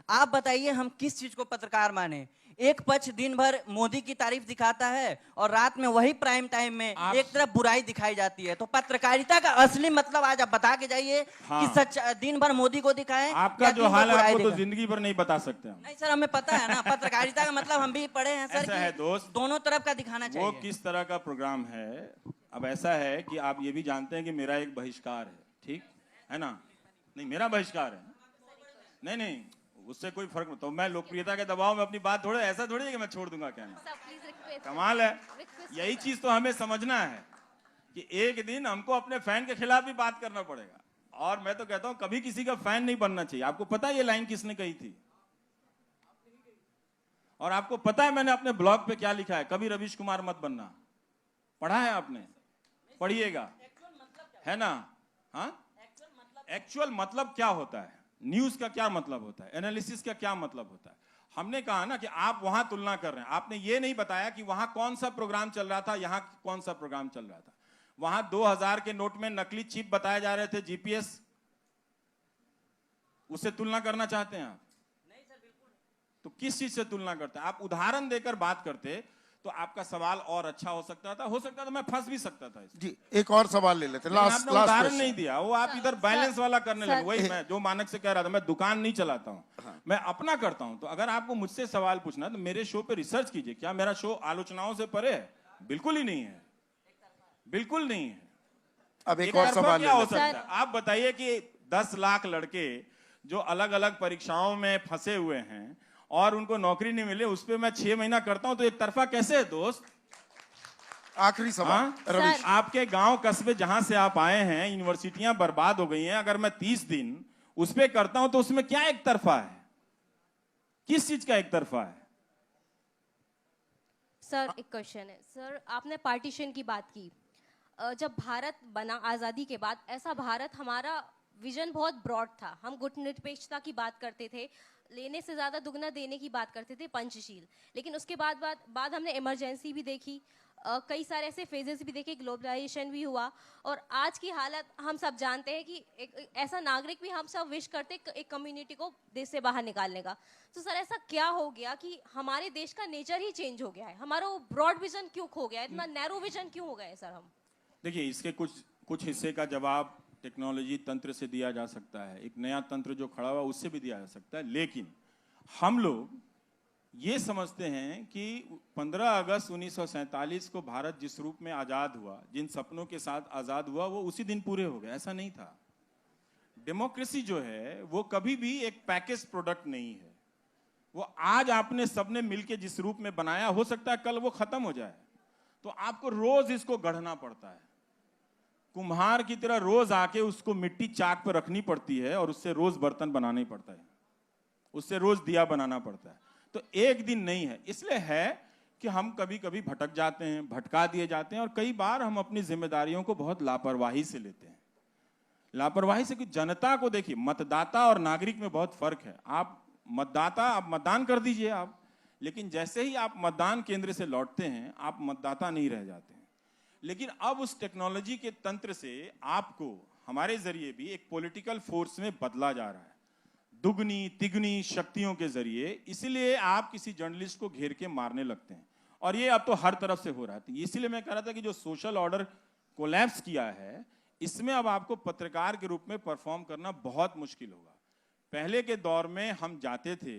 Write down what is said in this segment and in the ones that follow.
आप बताइए हम किस चीज को पत्रकार माने? एक पक्ष दिन भर मोदी की तारीफ दिखाता है और रात में वही प्राइम टाइम में एक तरफ बुराई दिखाई जाती है। तो पत्रकारिता का असली मतलब आज आप बता के जाइए कि सच दिन भर मोदी को दिखाएं। आपका जो हाल है आपको तो जिंदगी भर नहीं बता सकते हम। नहीं सर, हमें पता है ना, पत्रकारिता का मतलब हम भी पढ़े हैं सर। ऐसा है दोस्त, दोनों तरफ का दिखाना चाहिए। वो किस तरह का प्रोग्राम है। अब ऐसा है कि आप ये भी जानते हैं कि मेरा एक बहिष्कार है, ठीक है ना? नहीं, मेरा बहिष्कार है। नहीं नहीं, उससे कोई फर्क नहीं। तो मैं लोकप्रियता के दबाव में अपनी बात थोड़े, ऐसा थोड़ी है कि मैं छोड़ दूंगा कहना। कमाल है। यही चीज तो हमें समझना है कि एक दिन हमको अपने फैन के खिलाफ भी बात करना पड़ेगा। और मैं तो कहता हूं कभी किसी का फैन नहीं बनना चाहिए। आपको पता है ये लाइन किसने कही थी? और आपको पता है मैंने अपने ब्लॉग पे क्या लिखा है? कभी रवीश कुमार मत बनना। पढ़ा है आपने? पढ़िएगा, है ना? हाँ, एक्चुअल मतलब क्या होता है, न्यूज का क्या मतलब होता है, एनालिसिस का क्या मतलब होता है। हमने कहा ना कि आप वहां तुलना कर रहे हैं। आपने ये नहीं बताया कि वहां कौन सा प्रोग्राम चल रहा था, यहां कौन सा प्रोग्राम चल रहा था। वहां 2000 के नोट में नकली चिप बताए जा रहे थे, जीपीएस, उससे तुलना करना चाहते हैं आप? नहीं सर, बिल्कुल। तो किस चीज से तुलना करते हैं आप? उदाहरण देकर बात करते तो आपका सवाल और अच्छा हो सकता था। मैं फंस भी सकता था इसमें। जी, एक और सवाल ले लेते हैं। आपने उदाहरण नहीं दिया, वो आप इधर बैलेंस वाला करने लगे। वही मैं जो मानक से कह रहा था, मैं दुकान नहीं चलाता हूं, हाँ। मैं अपना करता हूं। तो अगर आपको मुझसे सवाल पूछना है तो मेरे शो पे रिसर्च कीजिए। क्या मेरा शो आलोचनाओं से परे है? बिल्कुल ही नहीं है, बिल्कुल नहीं है। अब एक और सवाल क्या हो सकता है? आप बताइए कि 10 लाख लड़के जो अलग अलग परीक्षाओं में फंसे हुए हैं और उनको नौकरी नहीं मिले, उस पर मैं 6 महीना करता हूं, तो एक तरफा कैसे है दोस्त? आखिरी सवाल रवीश, आपके गांव कस्बे जहां से आप आए हैं, यूनिवर्सिटियां बर्बाद हो गई हैं। अगर मैं 30 दिन उस पे करता हूं तो उसमें क्या एक तरफा है? किस चीज का एक तरफा है? सर एक क्वेश्चन है सर, आपने पार्टीशन की बात की। जब भारत बना आज़ादी के बाद, ऐसा भारत, हमारा विजन बहुत ब्रॉड था। हम गुटनिरपेक्षता की बात करते थे, लेने से ज़्यादा दुगना देने की बात करते थे, पंचशील। लेकिन उसके बाद हमने इमरजेंसी भी देखी, कई सारे ऐसे फेजेस भी देखे, ग्लोबलाइजेशन भी हुआ। और आज की हालत हम सब जानते हैं कि एक ऐसा नागरिक भी हम सब विश करते एक कम्युनिटी को देश से बाहर निकालने का। तो सर ऐसा क्या हो गया कि हमारे देश का नेचर ही चेंज हो गया है? हमारा वो ब्रॉड विजन क्यों खो गया है? इतना नैरो विजन क्यों हो गया है सर? हम देखिए, इसके कुछ हिस्से का जवाब टेक्नोलॉजी तंत्र से दिया जा सकता है, एक नया तंत्र जो खड़ा हुआ उससे भी दिया जा सकता है। लेकिन हम लोग ये समझते हैं कि 15 अगस्त 1947 को भारत जिस रूप में आज़ाद हुआ, जिन सपनों के साथ आज़ाद हुआ, वो उसी दिन पूरे हो गए। ऐसा नहीं था। डेमोक्रेसी जो है वो कभी भी एक पैकेज प्रोडक्ट नहीं है। वो आज आपने सबने मिलके जिस रूप में बनाया, हो सकता है कल वो खत्म हो जाए। तो आपको रोज इसको गढ़ना पड़ता है, कुम्हार की तरह रोज आके उसको मिट्टी चाक पर रखनी पड़ती है और उससे रोज बर्तन बनाना ही पड़ता है, उससे रोज दिया बनाना पड़ता है। तो एक दिन नहीं है। इसलिए है कि हम कभी कभी भटक जाते हैं, भटका दिए जाते हैं, और कई बार हम अपनी जिम्मेदारियों को बहुत लापरवाही से लेते हैं। लापरवाही से कि जनता को देखिए, मतदाता और नागरिक में बहुत फर्क है। आप मतदाता, आप मतदान कर दीजिए आप, लेकिन जैसे ही आप मतदान केंद्र से लौटते हैं आप मतदाता नहीं रह जाते हैं। लेकिन अब उस टेक्नोलॉजी के तंत्र से आपको हमारे जरिए भी एक पॉलिटिकल फोर्स में बदला जा रहा है, दुगनी तिगनी शक्तियों के जरिए। इसलिए आप किसी जर्नलिस्ट को घेर के मारने लगते हैं, और ये अब तो हर तरफ से हो रहा है। इसलिए मैं कह रहा था कि जो सोशल ऑर्डर कोलैप्स किया है, इसमें अब आपको पत्रकार के रूप में परफॉर्म करना बहुत मुश्किल होगा। पहले के दौर में हम जाते थे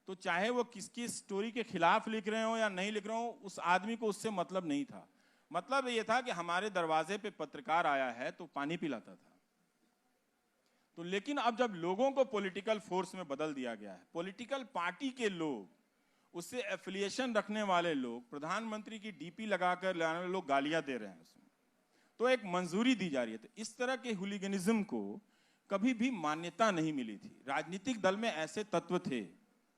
तो चाहे वो किसकी स्टोरी के खिलाफ लिख रहे हो या नहीं लिख रहे हो, उस आदमी को उससे मतलब नहीं था। मतलब ये था कि हमारे दरवाजे पे पत्रकार आया है तो पानी पिलाता था। तो लेकिन अब जब लोगों को पॉलिटिकल फोर्स में बदल दिया गया है, पॉलिटिकल पार्टी के लोग, उससे एफिलिएशन रखने वाले लोग, प्रधानमंत्री की डीपी लगाकर लाने वाले लोग गालियां दे रहे हैं उसमें, तो एक मंजूरी दी जा रही है। तो इस तरह के हुलिगनिज्म को कभी भी मान्यता नहीं मिली थी। राजनीतिक दल में ऐसे तत्व थे,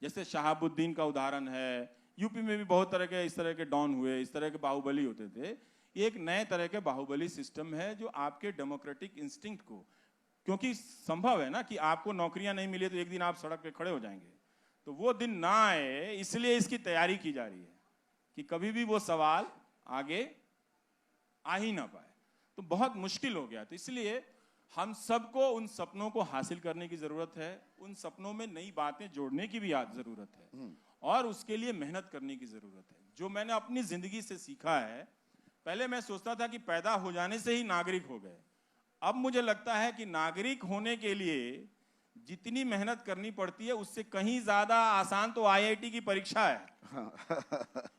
जैसे शहाबुद्दीन का उदाहरण है, यूपी में भी बहुत तरह के इस तरह के डॉन हुए, इस तरह के बाहुबली होते थे। ये एक नए तरह के बाहुबली सिस्टम है जो आपके डेमोक्रेटिक इंस्टिंक्ट को, क्योंकि संभव है ना कि आपको नौकरियां नहीं मिले तो एक दिन आप सड़क पे खड़े हो जाएंगे, तो वो दिन ना आए, इसलिए इसकी तैयारी की जा रही है कि कभी भी वो सवाल आगे आ ही ना पाए। तो बहुत मुश्किल हो गया। तो इसलिए हम सबको उन सपनों को हासिल करने की जरूरत है, उन सपनों में नई बातें जोड़ने की भी जरूरत है और उसके लिए मेहनत करने की जरूरत है। जो मैंने अपनी जिंदगी से सीखा है, पहले मैं सोचता था कि पैदा हो जाने से ही नागरिक हो गए। अब मुझे लगता है कि नागरिक होने के लिए जितनी मेहनत करनी पड़ती है उससे कहीं ज्यादा आसान तो आईआईटी की परीक्षा है।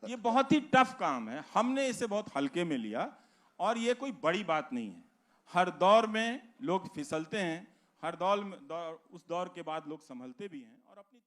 ये बहुत ही टफ काम है, हमने इसे बहुत हल्के में लिया और ये कोई बड़ी बात नहीं है। हर दौर में लोग फिसलते हैं, हर उस दौर के बाद लोग संभलते भी हैं और अपनी